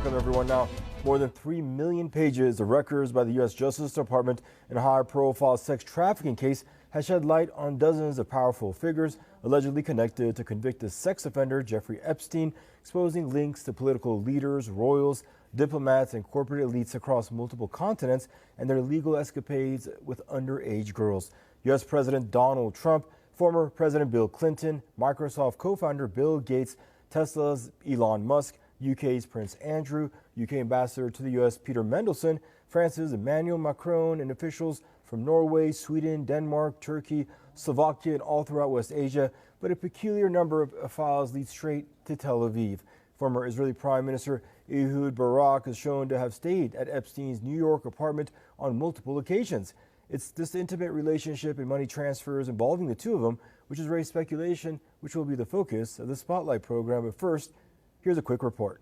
Welcome, everyone. Now, more than 3 million pages of records by the U.S. Justice Department in a high-profile sex trafficking case has shed light on dozens of powerful figures allegedly connected to convicted sex offender Jeffrey Epstein, exposing links to political leaders, royals, diplomats, and corporate elites across multiple continents and their legal escapades with underage girls. U.S. President Donald Trump, former President Bill Clinton, Microsoft co-founder Bill Gates, Tesla's Elon Musk, UK's Prince Andrew, UK Ambassador to the US Peter Mendelsohn, France's Emmanuel Macron, and officials from Norway, Sweden, Denmark, Turkey, Slovakia, and all throughout West Asia. But a peculiar number of files lead straight to Tel Aviv. Former Israeli Prime Minister Ehud Barak is shown to have stayed at Epstein's New York apartment on multiple occasions. It's this intimate relationship and money transfers involving the two of them which has raised speculation, which will be the focus of the Spotlight program. But first, here's a quick report.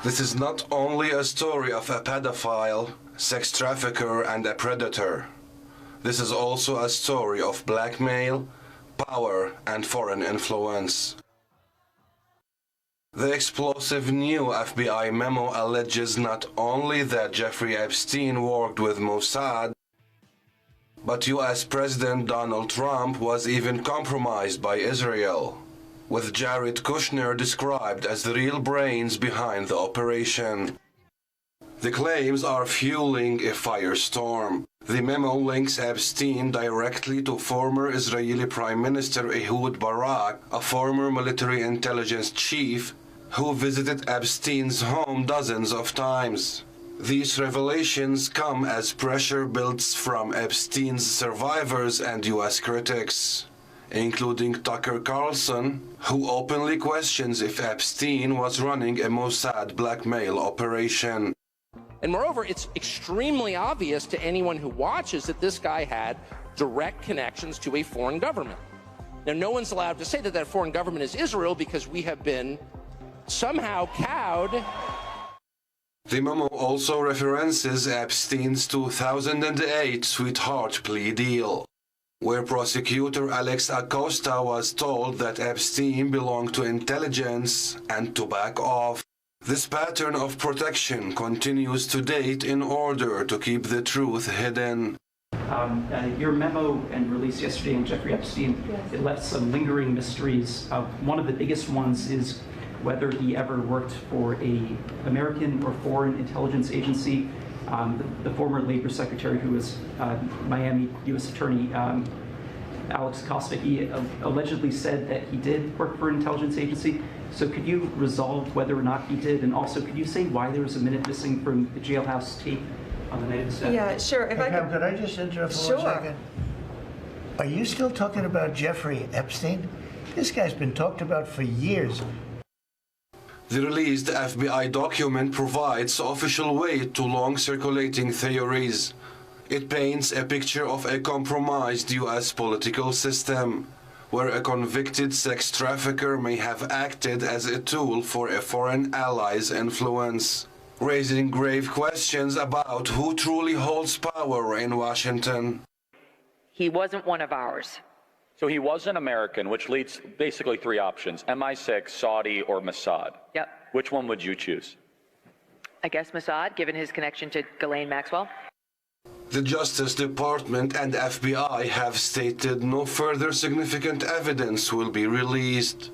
This is not only a story of a pedophile, sex trafficker, and a predator. This is also a story of blackmail, power, and foreign influence. The explosive new FBI memo alleges not only that Jeffrey Epstein worked with Mossad, but U.S. President Donald Trump was even compromised by Israel, with Jared Kushner described as the real brains behind the operation. The claims are fueling a firestorm. The memo links Epstein directly to former Israeli Prime Minister Ehud Barak, a former military intelligence chief who visited Epstein's home dozens of times. These revelations come as pressure builds from Epstein's survivors and U.S. critics, including Tucker Carlson, who openly questions if Epstein was running a Mossad blackmail operation. And moreover, it's extremely obvious to anyone who watches that this guy had direct connections to a foreign government. Now, no one's allowed to say that that foreign government is Israel because we have been somehow cowed. The memo also references Epstein's 2008 sweetheart plea deal, where prosecutor Alex Acosta was told that Epstein belonged to intelligence and to back off. This pattern of protection continues to date in order to keep the truth hidden. Your memo and release yesterday on Jeffrey Epstein, it left some lingering mysteries. One of the biggest ones is whether he ever worked for an American or foreign intelligence agency. The former Labor Secretary, who was Miami U.S. Attorney Alex Acosta, he allegedly said that he did work for an intelligence agency. So could you resolve whether or not he did? And also, could you say why there was a minute missing from the jailhouse tape on the night of his death? Yeah, sure. If hey, Pam, could I just interrupt for 1 second? Are you still talking about Jeffrey Epstein? This guy's been talked about for years. The released FBI document provides official weight to long-circulating theories. It paints a picture of a compromised U.S. political system, where a convicted sex trafficker may have acted as a tool for a foreign ally's influence, raising grave questions about who truly holds power in Washington. He wasn't one of ours. So he was an American, which leads basically three options: MI6, Saudi, or Mossad. Yep. Which one would you choose? I guess Mossad, given his connection to Ghislaine Maxwell. The Justice Department and FBI have stated no further significant evidence will be released,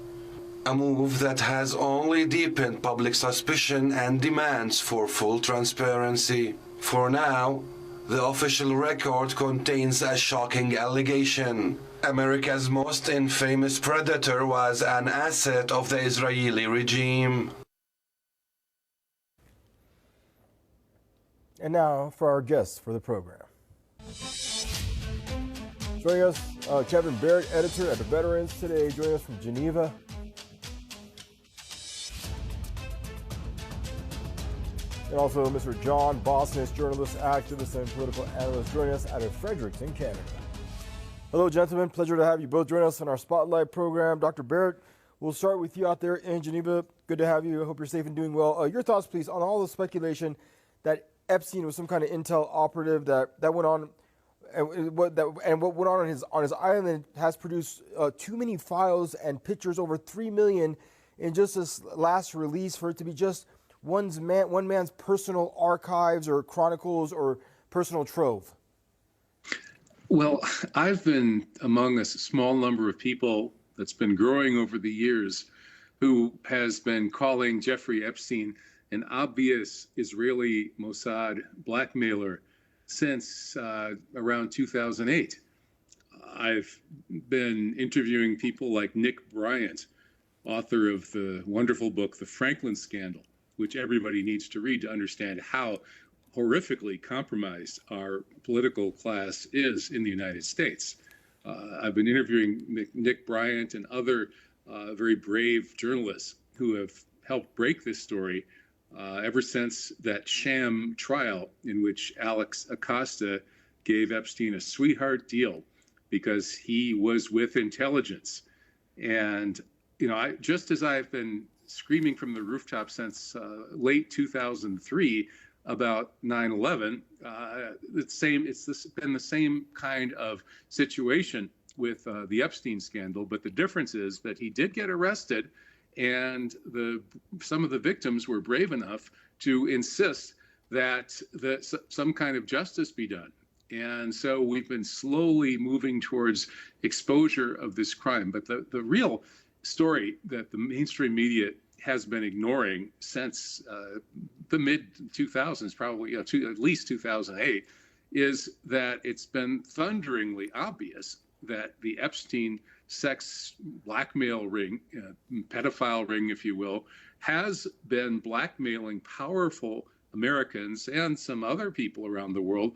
a move that has only deepened public suspicion and demands for full transparency. For now, the official record contains a shocking allegation. America's most infamous predator was an asset of the Israeli regime. And now for our guests for the program. Joining us, Kevin Barrett, editor at the Veterans Today, joining us from Geneva. And also Mr. John Bosness, journalist, activist, and political analyst, joining us out of Fredericton, Canada. Hello, gentlemen. Pleasure to have you both join us on our Spotlight program. Dr. Barrett, we'll start with you out there in Geneva. Good to have you. I hope you're safe and doing well. Your thoughts, please, on all the speculation that Epstein was some kind of intel operative that went on, and what went on his island has produced too many files and pictures, over 3 million in just this last release for it to be just one man's personal archives or chronicles or personal trove? Well, I've been among a small number of people that's been growing over the years who has been calling Jeffrey Epstein an obvious Israeli Mossad blackmailer since around 2008. I've been interviewing people like Nick Bryant, author of the wonderful book, The Franklin Scandal, which everybody needs to read to understand how horrifically compromised our political class is in the United States. I've been interviewing Nick Bryant and other very brave journalists who have helped break this story ever since that sham trial in which Alex Acosta gave Epstein a sweetheart deal because he was with intelligence. And, just as I've been screaming from the rooftop since late 2003 about 9/11, it's been the same kind of situation with the Epstein scandal, but the difference is that he did get arrested, and some of the victims were brave enough to insist that some kind of justice be done. And so we've been slowly moving towards exposure of this crime. But the real story that the mainstream media has been ignoring since the mid-2000s, probably at least 2008, is that it's been thunderingly obvious that the Epstein sex blackmail ring, pedophile ring, if you will, has been blackmailing powerful Americans and some other people around the world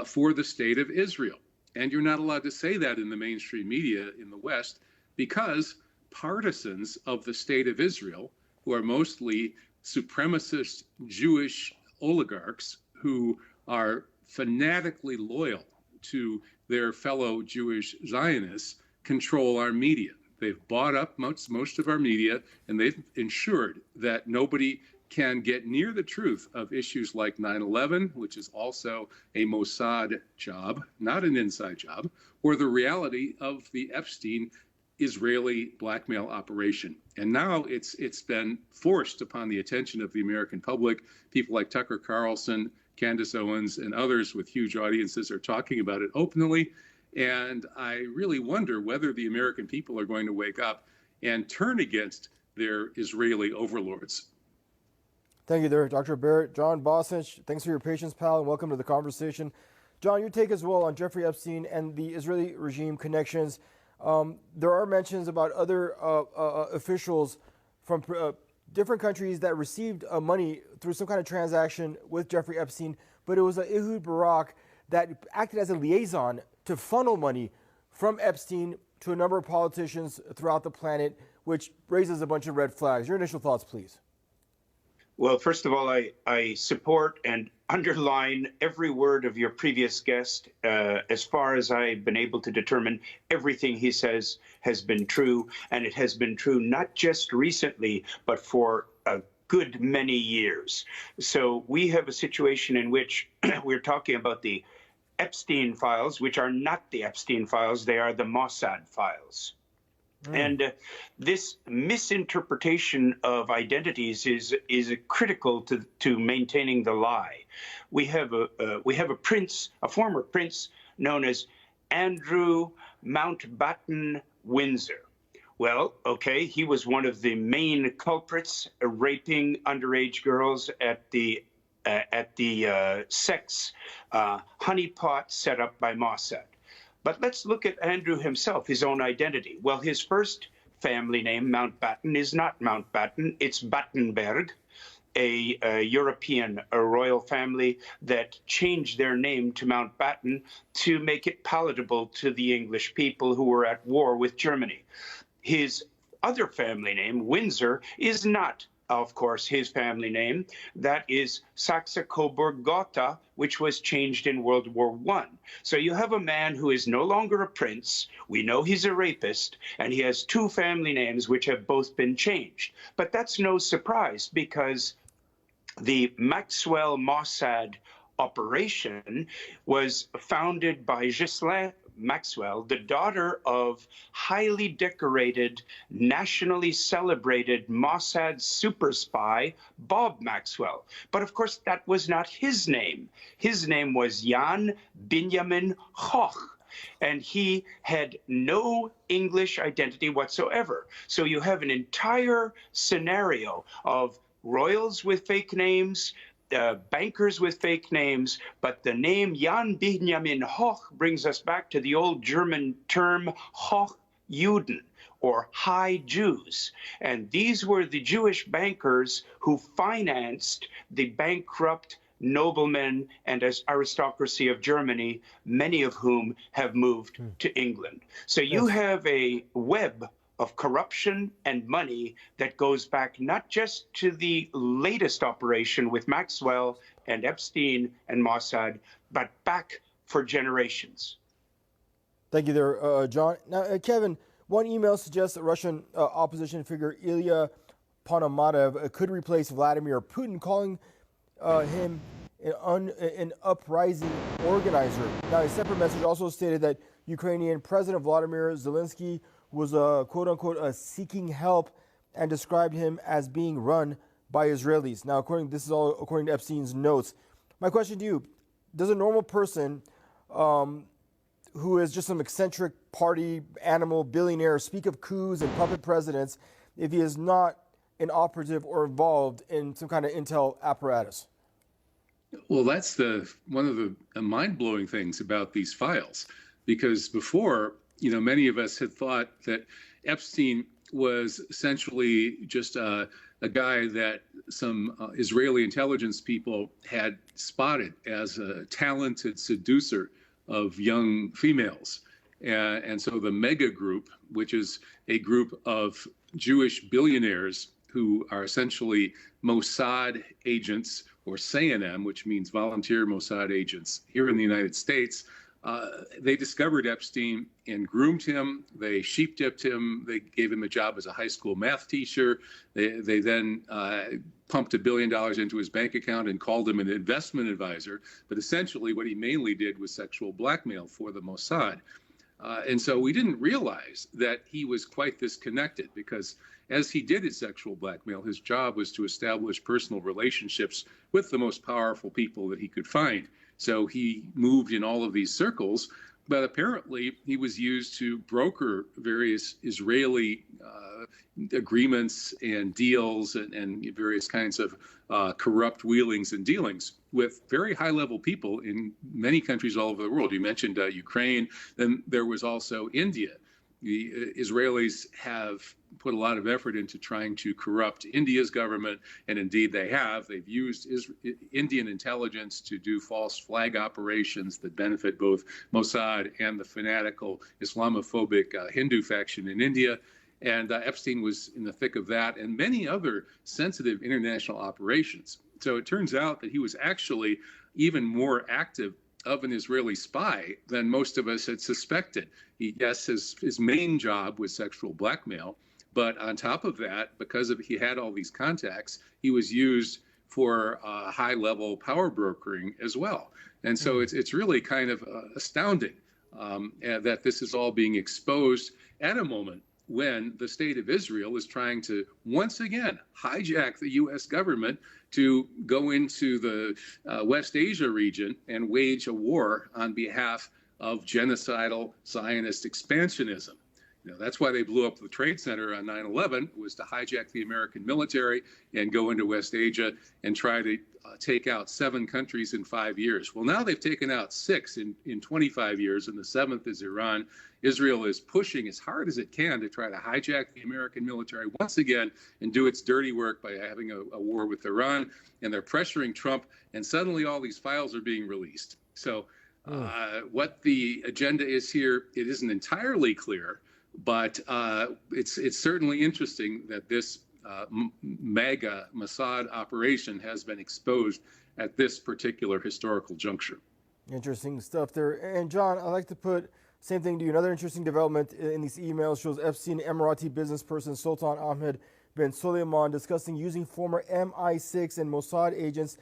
for the state of Israel. And you're not allowed to say that in the mainstream media in the West because partisans of the state of Israel, who are mostly supremacist Jewish oligarchs who are fanatically loyal to their fellow Jewish Zionists, control our media. They've bought up most of our media, and they've ensured that nobody can get near the truth of issues like 9/11, which is also a Mossad job, not an inside job, or the reality of the Epstein Israeli blackmail operation. And now it's been forced upon the attention of the American public. People like Tucker Carlson, Candace Owens, and others with huge audiences are talking about it openly. And I really wonder whether the American people are going to wake up and turn against their Israeli overlords. Thank you there, Dr. Barrett. John Bosnich, thanks for your patience, pal, and welcome to the conversation. John, your take as well on Jeffrey Epstein and the Israeli regime connections. There are mentions about other officials from different countries that received money through some kind of transaction with Jeffrey Epstein, but it was Ehud Barak that acted as a liaison to funnel money from Epstein to a number of politicians throughout the planet, which raises a bunch of red flags. Your initial thoughts, please. Well, first of all, I support and underline every word of your previous guest. As far as I've been able to determine, everything he says has been true, and it has been true not just recently, but for a good many years. So we have a situation in which we're talking about the Epstein files, which are not the Epstein files, they are the Mossad files. And this misinterpretation of identities is critical to maintaining the lie. We have a prince, a former prince known as Andrew Mountbatten Windsor. Well, okay, he was one of the main culprits raping underage girls at the sex honeypot set up by Mossad. But let's look at Andrew himself, his own identity. Well, his first family name, Mountbatten, is not Mountbatten, it's Battenberg, a European royal family that changed their name to Mountbatten to make it palatable to the English people who were at war with Germany. His other family name, Windsor, is not, of course, his family name. That is Saxe-Coburg-Gotha, which was changed in World War I. So you have a man who is no longer a prince. We know he's a rapist, and he has two family names which have both been changed. But that's no surprise because the Maxwell Mossad operation was founded by Ghislain Maxwell, the daughter of highly decorated, nationally celebrated Mossad super spy, Bob Maxwell. But of course, that was not his name. His name was Jan Binyamin Koch, and he had no English identity whatsoever. So you have an entire scenario of royals with fake names, bankers with fake names, but the name Jan Benjamin Hoch brings us back to the old German term Hochjuden, or high Jews. And these were the Jewish bankers who financed the bankrupt noblemen and aristocracy of Germany, many of whom have moved to England. So you have a web of corruption and money that goes back not just to the latest operation with Maxwell and Epstein and Mossad, but back for generations. Thank you there, John. Now, Kevin, one email suggests that Russian opposition figure Ilya Ponomarev could replace Vladimir Putin, calling him an uprising organizer. Now, a separate message also stated that Ukrainian President Vladimir Zelensky was quote-unquote seeking help, and described him as being run by Israelis. Now, this is all according to Epstein's notes. My question to you, does a normal person who is just some eccentric party animal billionaire speak of coups and puppet presidents if he is not an operative or involved in some kind of intel apparatus? Well, that's one of the mind-blowing things about these files, because before, many of us had thought that Epstein was essentially just a guy that some Israeli intelligence people had spotted as a talented seducer of young females. And so the mega group, which is a group of Jewish billionaires who are essentially Mossad agents, or SANM, which means volunteer Mossad agents here in the United States, they discovered Epstein and groomed him. They sheep-dipped him. They gave him a job as a high school math teacher. They then pumped $1 billion into his bank account and called him an investment advisor. But essentially what he mainly did was sexual blackmail for the Mossad. And so we didn't realize that he was quite this connected, because as he did his sexual blackmail, his job was to establish personal relationships with the most powerful people that he could find. So he moved in all of these circles, but apparently he was used to broker various Israeli agreements and deals and various kinds of corrupt wheelings and dealings with very high-level people in many countries all over the world. You mentioned Ukraine, then there was also India. The Israelis have put a lot of effort into trying to corrupt India's government, and indeed they have. They've used Indian intelligence to do false flag operations that benefit both Mossad and the fanatical Islamophobic Hindu faction in India. And Epstein was in the thick of that and many other sensitive international operations. So it turns out that he was actually even more active of an Israeli spy than most of us had suspected. His main job was sexual blackmail, but on top of that, because he had all these contacts, he was used for high-level power brokering as well. And so it's really kind of astounding that this is all being exposed at a moment when the state of Israel is trying to once again hijack the U.S. government to go into the West Asia region and wage a war on behalf of genocidal Zionist expansionism. That's why they blew up the Trade Center on 9/11, was to hijack the American military and go into West Asia and try to take out 7 countries in 5 years. Well, now they've taken out 6 in 25 years, and the 7th is Iran. Israel is pushing as hard as it can to try to hijack the American military once again and do its dirty work by having a war with Iran. And they're pressuring Trump, and suddenly all these files are being released. So what the agenda is here, it isn't entirely clear, but it's certainly interesting that this mega Mossad operation has been exposed at this particular historical juncture. Interesting stuff there. And John, I'd like to put same thing to you. Another interesting development in these emails shows Epstein Emirati business person Sultan Ahmed bin Suleiman discussing using former MI6 and Mossad agents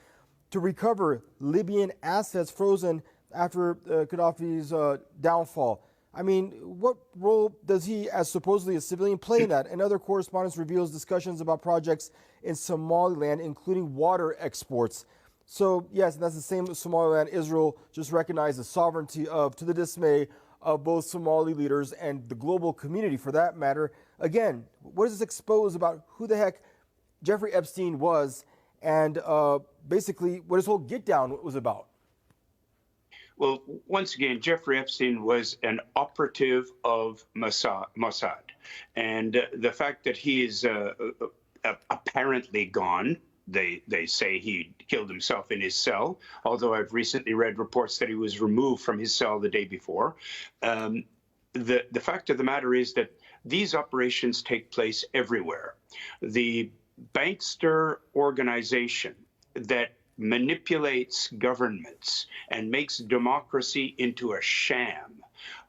to recover Libyan assets frozen after Gaddafi's downfall. I mean, what role does he, as supposedly a civilian, play in that? And other correspondence reveals discussions about projects in Somaliland, including water exports. So, yes, that's the same Somaliland Israel just recognized the sovereignty of, to the dismay of both Somali leaders and the global community for that matter. Again, what does this expose about who the heck Jeffrey Epstein was and basically what his whole get down was about? Well, once again, Jeffrey Epstein was an operative of Mossad. And the fact that he is apparently gone, they say he killed himself in his cell, although I've recently read reports that he was removed from his cell the day before. The fact of the matter is that these operations take place everywhere. The bankster organization that manipulates governments and makes democracy into a sham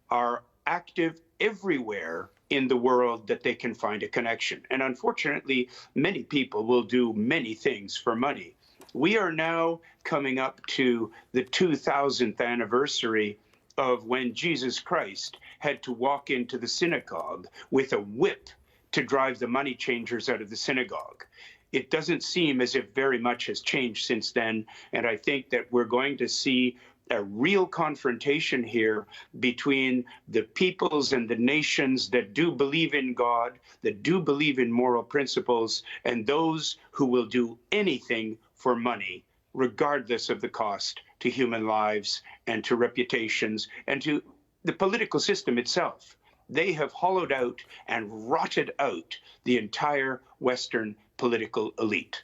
are active everywhere in the world that they can find a connection. And unfortunately, many people will do many things for money. We are now coming up to the 2000th anniversary of when Jesus Christ had to walk into the synagogue with a whip to drive the money changers out of the synagogue. It doesn't seem as if very much has changed since then, and I think that we're going to see a real confrontation here between the peoples and the nations that do believe in God, that do believe in moral principles, and those who will do anything for money, regardless of the cost to human lives and to reputations and to the political system itself. They have hollowed out and rotted out the entire Western political elite.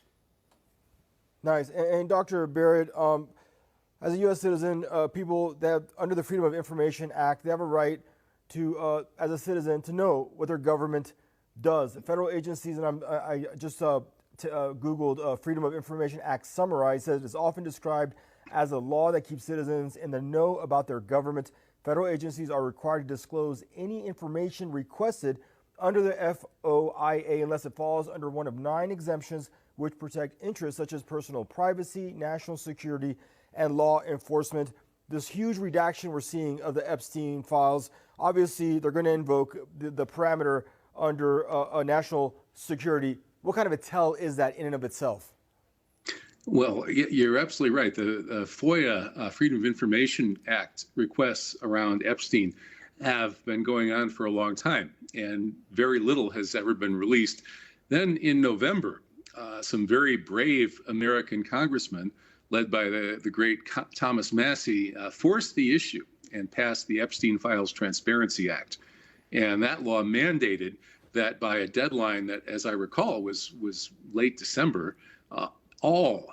Nice. And Dr. Barrett, as a U.S. citizen, people that under the Freedom of Information Act, they have a right to, as a citizen, to know what their government does. Federal agencies, and I just Googled Freedom of Information Act summarized, says it's often described as a law that keeps citizens in the know about their government. Federal agencies are required to disclose any information requested under the FOIA unless it falls under one of 9 exemptions which protect interests such as personal privacy, national security, and law enforcement. This huge redaction we're seeing of the Epstein files, obviously they're going to invoke the parameter under national security. What kind of a tell is that in and of itself? Well, you're absolutely right. The FOIA, Freedom of Information Act requests around Epstein have been going on for a long time, and very little has ever been released. Then in November, some very brave American congressmen, led by the great Thomas Massie, forced the issue and passed the Epstein Files Transparency Act. And that law mandated that by a deadline that, as I recall, was late December, all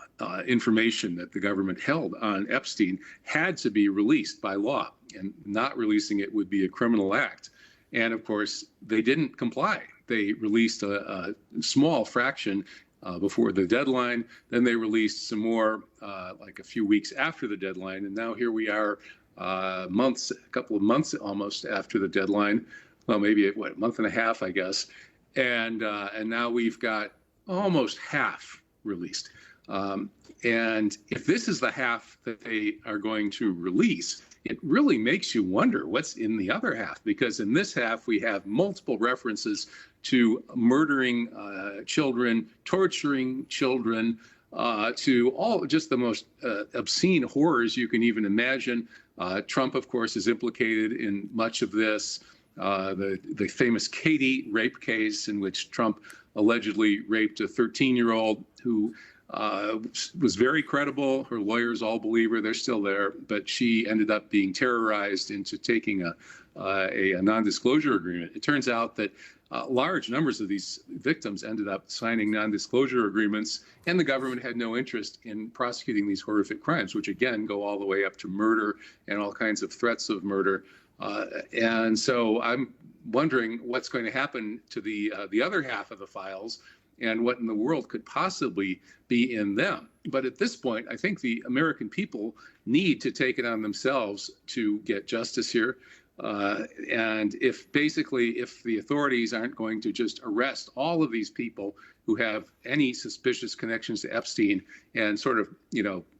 information that the government held on Epstein had to be released by law, and not releasing it would be a criminal act. And of course, they didn't comply. They released a small fraction before the deadline. Then they released some more like a few weeks after the deadline. And now here we are a couple of months almost after the deadline. Well, maybe a month and a half, I guess. And now we've got almost half released. And if this is the half that they are going to release, it really makes you wonder what's in the other half, because in this half we have multiple references to murdering children, torturing children, to all just the most obscene horrors you can even imagine. Trump, of course, is implicated in much of this. The famous Katie rape case, in which Trump allegedly raped a 13-year-old who was very credible. Her lawyers all believe her. They're still there. But she ended up being terrorized into taking a non-disclosure agreement. It turns out that large numbers of these victims ended up signing non-disclosure agreements, and the government had no interest in prosecuting these horrific crimes, which again go all the way up to murder and all kinds of threats of murder. And so I'm wondering what's going to happen to the other half of the files and what in the world could possibly be in them. But at this point, I think the American people need to take it on themselves to get justice here. And if the authorities aren't going to just arrest all of these people who have any suspicious connections to Epstein and sort of,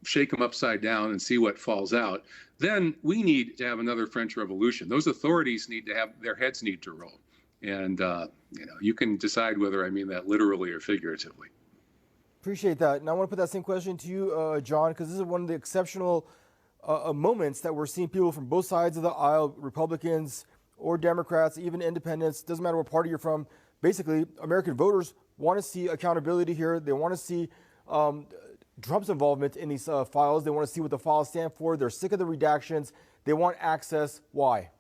shake them upside down and see what falls out, then we need to have another French Revolution. Those authorities their heads need to roll. And, you can decide whether I mean that literally or figuratively. Appreciate that. And I want to put that same question to you, John, because this is one of the exceptional moments that we're seeing people from both sides of the aisle, Republicans or Democrats, even independents, doesn't matter what party you're from. Basically, American voters want to see accountability here. They want to see Trump's involvement in these files. They want to see what the files stand for. They're sick of the redactions. They want access. Why?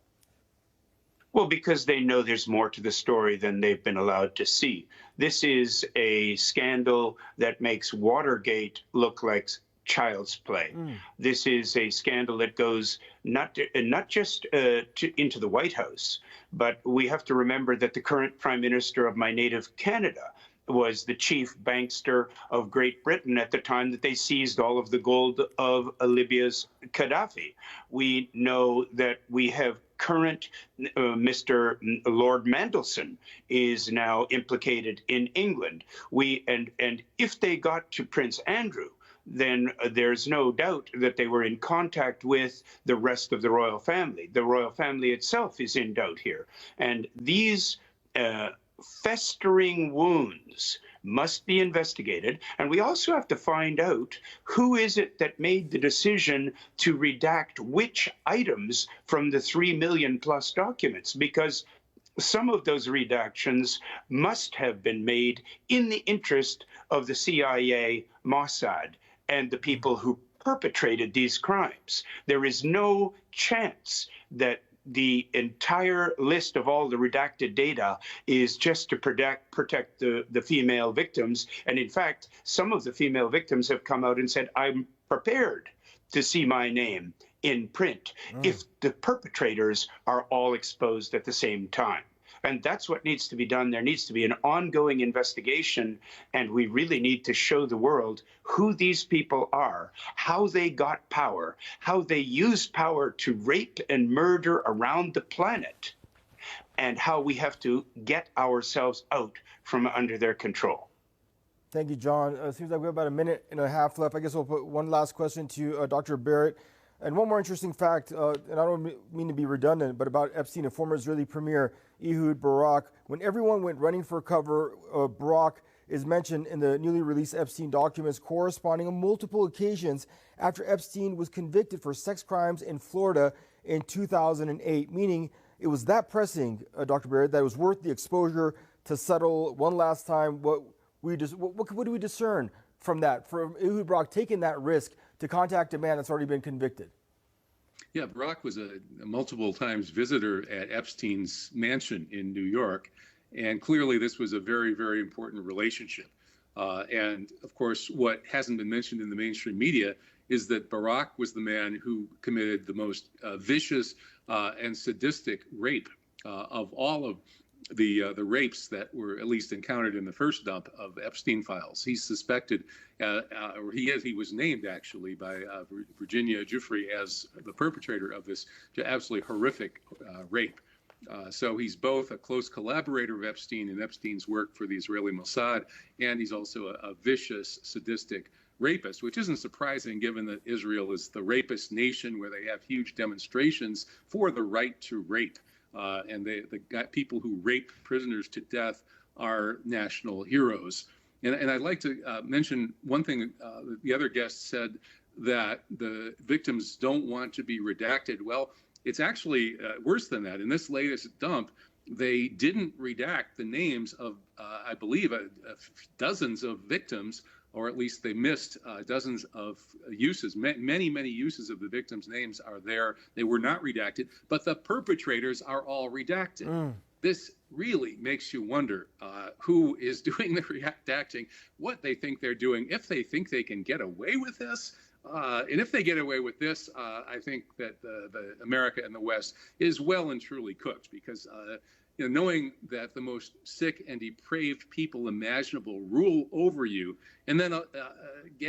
Well, because they know there's more to the story than they've been allowed to see. This is a scandal that makes Watergate look like child's play. This is a scandal that goes not just into the White House, but we have to remember that the current Prime Minister of my native Canada was the chief bankster of Great Britain at the time that they seized all of the gold of Libya's Gaddafi. We know that we have current Mr. Lord Mandelson is now implicated in England. And if they got to Prince Andrew, then there's no doubt that they were in contact with the rest of the royal family. The royal family itself is in doubt here. And these festering wounds must be investigated. And we also have to find out who is it that made the decision to redact which items from the 3 million plus documents, because some of those redactions must have been made in the interest of the CIA, Mossad, and the people who perpetrated these crimes. There is no chance that the entire list of all the redacted data is just to protect the female victims. And in fact, some of the female victims have come out and said, I'm prepared to see my name in print if the perpetrators are all exposed at the same time. And that's what needs to be done. There needs to be an ongoing investigation, and we really need to show the world who these people are, how they got power, how they use power to rape and murder around the planet, and how we have to get ourselves out from under their control. Thank you, John. It seems like we have about a minute and a half left. I guess we'll put one last question to you, Dr. Barrett. And one more interesting fact, and I don't mean to be redundant, but about Epstein and former Israeli Premier Ehud Barak. When everyone went running for cover, Barak is mentioned in the newly released Epstein documents corresponding on multiple occasions after Epstein was convicted for sex crimes in Florida in 2008, meaning it was that pressing, Dr. Barrett, that it was worth the exposure to settle one last time. What do we discern from that, from Ehud Barak taking that risk to contact a man that's already been convicted? Yeah, Barak was a multiple times visitor at Epstein's mansion in New York, and clearly this was a very, very important relationship. And of course, what hasn't been mentioned in the mainstream media is that Barak was the man who committed the most vicious and sadistic rape of all of the rapes that were at least encountered in the first dump of Epstein files. He's suspected, or he was named actually by Virginia Giuffre as the perpetrator of this absolutely horrific rape. So he's both a close collaborator of Epstein in Epstein's work for the Israeli Mossad, and he's also a vicious, sadistic rapist, which isn't surprising given that Israel is the rapist nation where they have huge demonstrations for the right to rape. And the people who rape prisoners to death are national heroes. And I'd like to mention one thing. The other guest said that the victims don't want to be redacted. Well, it's actually worse than that. In this latest dump, they didn't redact the names of, I believe, dozens of victims, or at least they missed dozens of uses. Many, many uses of the victims' names are there. They were not redacted, but the perpetrators are all redacted. This really makes you wonder who is doing the redacting, what they think they're doing, if they think they can get away with this. And if they get away with this, I think that the America and the West is well and truly cooked, because knowing that the most sick and depraved people imaginable rule over you, and then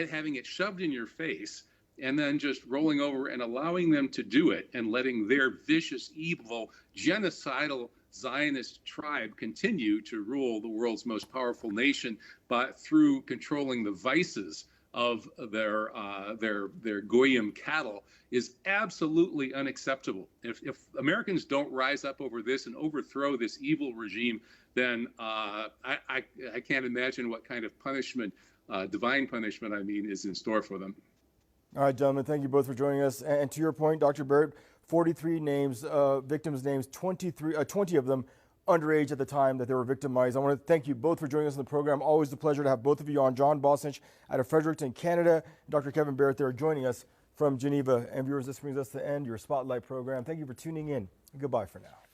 having it shoved in your face and then just rolling over and allowing them to do it and letting their vicious, evil, genocidal Zionist tribe continue to rule the world's most powerful nation, but through controlling the vices of their goyim cattle is absolutely unacceptable. If Americans don't rise up over this and overthrow this evil regime, then I can't imagine what kind of punishment, divine punishment, I mean, is in store for them. All right, gentlemen, thank you both for joining us. And to your point, Dr. Barrett, 43 names, victims' names, 20 of them underage at the time that they were victimized. I want to thank you both for joining us in the program. Always a pleasure to have both of you on. John Bosnich out of Fredericton, Canada, Dr. Kevin Barrett there joining us from Geneva. And viewers, this brings us to the end of your Spotlight program. Thank you for tuning in. Goodbye for now.